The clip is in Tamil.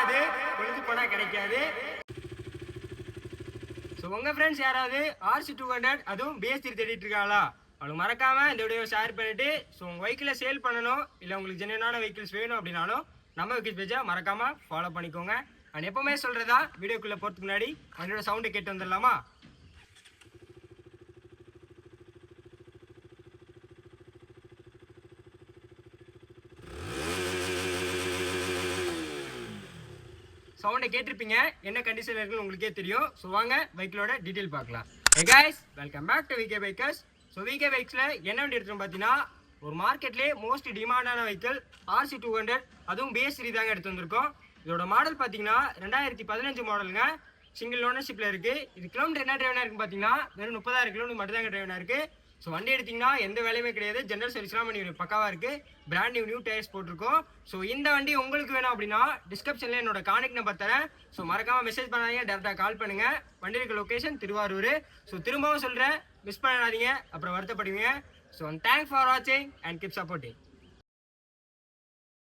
வராது, பொழுது போனா கிடைக்காது. ஸோ உங்கள் ஃப்ரெண்ட்ஸ் யாராவது RC200 அதுவும் BS3 தேடிட்டு இருக்காங்களா? அவங்களுக்கு மறக்காமல் இந்த வீடியோ ஷேர் பண்ணிவிட்டு, ஸோ உங்கள் வெஹிக்கிளை சேல் பண்ணணும் இல்லை உங்களுக்கு ஜென்யூனான வெஹிக்கிள்ஸ் வேணும் அப்படின்னாலும் நம்ம வெஹிக்கிள் பேஜை மறக்காமல் ஃபாலோ பண்ணிக்கோங்க. அண்ட் எப்போவுமே சொல்கிறதா, வீடியோக்குள்ளே போகிறதுக்கு முன்னாடி வண்டியோட சவுண்டு கேட்டு வந்துடலாமா? சவுண்டை கேட்டிருப்பீங்க, என்ன கண்டிஷனில் இருக்குன்னு உங்களுக்கே தெரியும். ஸோ வாங்க வெஹிக்கிளோட டீட்டெயில் பார்க்கலாம். Hey guys, welcome back to VK bikers. So VK பைக்ஸில் என்ன வண்டி எடுத்துகிட்டு பார்த்தீங்கன்னா, ஒரு மார்க்கெட்லேயே மோஸ்ட் டிமாண்டான வெஹிக்கிள் RC200 அதுவும் BS3 தாங்க எடுத்து வந்திருக்கோம். இதோட மாடல் பார்த்தீங்கன்னா 2015 மாடலுங்க. சிங்கிள் ஓனர்ஷிப்பில் இருக்குது. இது கிலோமீட்டர் என்ன டிரைவனாக இருக்குன்னு பார்த்தீங்கன்னா வெறும் 30,000 கிலோமீட்டர் மட்டும் தாங்க டிரைவனாக இருக்குது. ஸோ வண்டி எடுத்திங்கன்னா எந்த வேலையுமே கிடையாது, ஜென்ரல் சர்வீஸ்லாம் பண்ணி பக்காவாக இருக்குது. பிராண்ட் நியூ டயர்ஸ் போட்டிருக்கோம். ஸோ இந்த வண்டி உங்களுக்கு வேணும் அப்படின்னா டிஸ்கிரிப்ஷனில் என்னோட கான்டெக்ட் நம்பர் தரேன். ஸோ மறக்காமல் மெசேஜ் பண்ணாதீங்க, டேரெக்டாக கால் பண்ணுங்கள். வண்டி இருக்க லொக்கேஷன் திருவாரூர். ஸோ திரும்பவும் சொல்கிறேன், மிஸ் பண்ணாதீங்க, அப்புறம் வருத்தப்படுவீங்க. ஸோ தேங்க்ஸ் ஃபார் வாட்சிங் அண்ட் கீப் சப்போர்ட்டிங்.